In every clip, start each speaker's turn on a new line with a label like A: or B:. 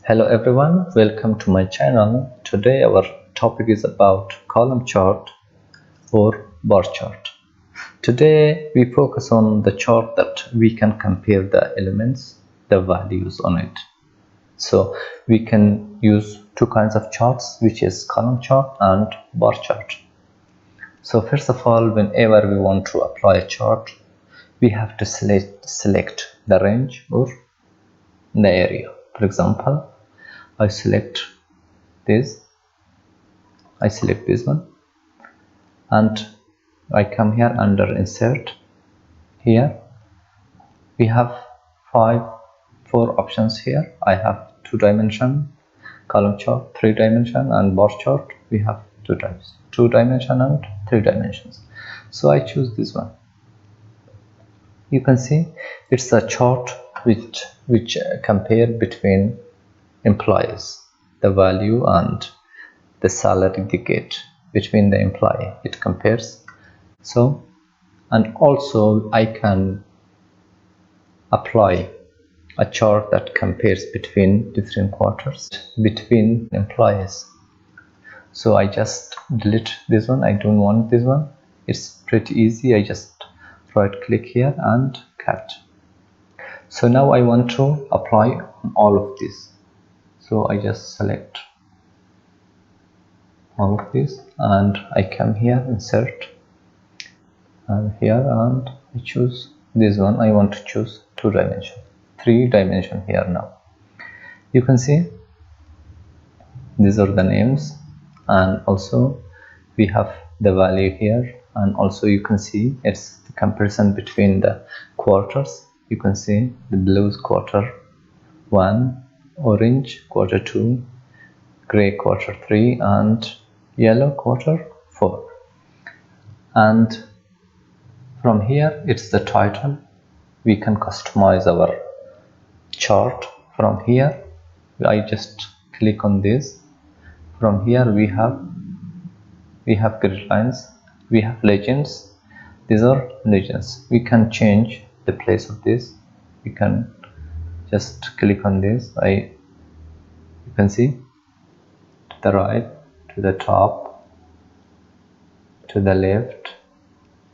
A: Hello everyone, welcome to my channel. Today our topic is about column chart or bar chart. Today we focus on the chart that we can compare the elements, the values on it. So we can use two kinds of charts, which is column chart and bar chart. So first of all, whenever we want to apply a chart, we have to select the range or the area. For example, I select this one and I come here under insert. Here we have four options here. I have 2-dimension column chart, 3-dimension, and bar chart. We have 2-dimension and 3 dimensions. So I choose this one. You can see it's a chart which compare between employees, the value and the salary they get between the employee. It compares. So, and also I can apply a chart that compares between different quarters between employees. So I just delete this one. I don't want this one. It's pretty easy. I just right click here and cut. So now I want to apply all of this. So I just select all of this and I come here, insert, and here, and I choose this one. I want to choose 2-dimension, 3-dimension here. Now you can see these are the names, and also we have the value here, and also you can see it's the comparison between the quarters. You can see the blues Q1, orange Q2, gray Q3, and yellow Q4. And from here it's the title. We can customize our chart from here. I just click on this. From here we have grid lines, we have legends. These are legends. We can change the place of this. We can just click on this. You can see to the right, to the top, to the left,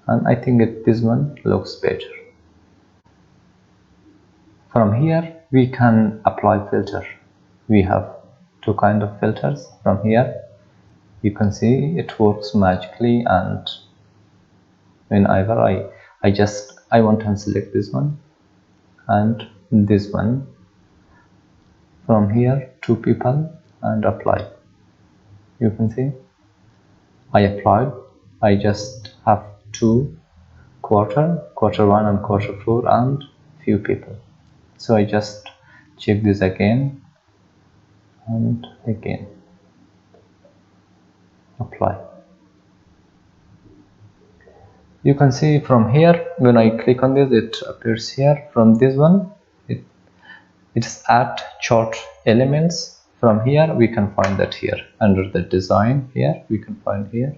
A: and I think this one looks better. From here we can apply filter. We have two kind of filters. From here you can see it works magically, and whenever I want to select this one and this one. From here, 2 people, and apply. You can see I applied. I just have 2 Q1 and Q4 and few people. So I just check this again and again, apply. You can see from here, when I click on this, it appears here. From this one, it's add chart elements. From here we can find that here under the design. Here we can find here.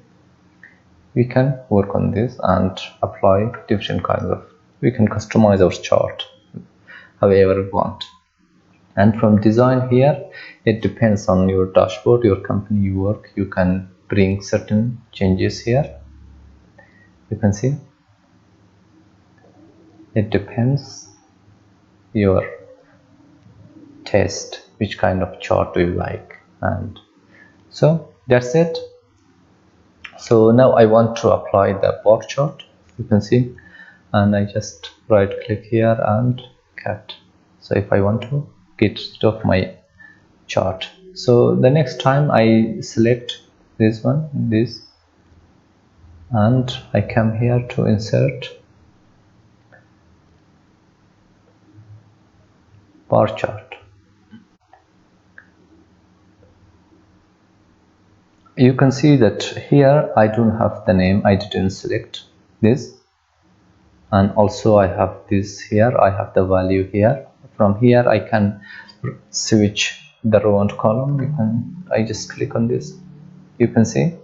A: We can work on this and apply different kinds of, we can customize our chart however we want. And from design here, it depends on your dashboard, your company you work. You can bring certain changes here. You can see it depends your taste, which kind of chart do you like. And so that's it. So now I want to apply the bar chart. You can see, and I just right click here and cut. So if I want to get rid of my chart, so the next time I select this one, and I come here to insert bar chart. You can see that here I don't have the name. I didn't select this, and also I have this here. I have the value here. From here I can switch the row and column. I just click on this. You can see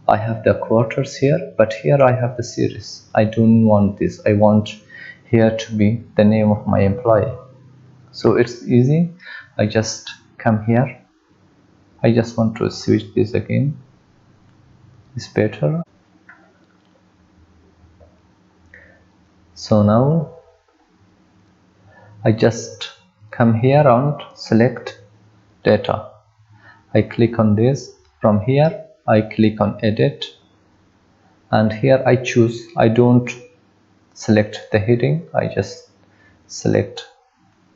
A: I have the quarters here, but here I have the series. I don't want this. I want here to be the name of my employee. So it's easy. I just come here. I just want to switch this again. It's better. So now I just come here and select data. I click on this. From here I click on edit, and here I choose, I don't select the heading, I just select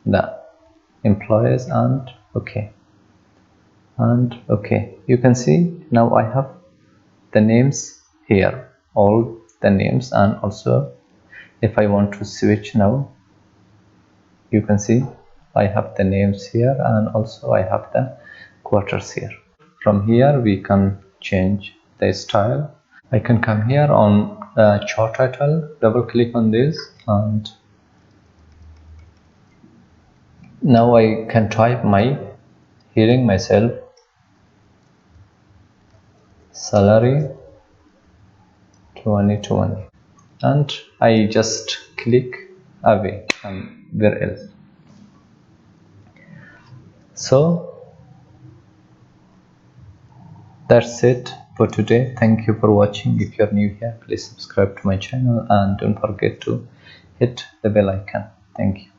A: the employees and okay, and okay. You can see now I have the names here, all the names, and also if I want to switch now, you can see I have the names here and also I have the quarters here. From here we can change the style. I can come here on chart title, double click on this, and now I can type my heading myself, salary 2020, and I just click away and where else. So that's it for today. Thank you for watching. If you're new here, please subscribe to my channel and don't forget to hit the bell icon. Thank you.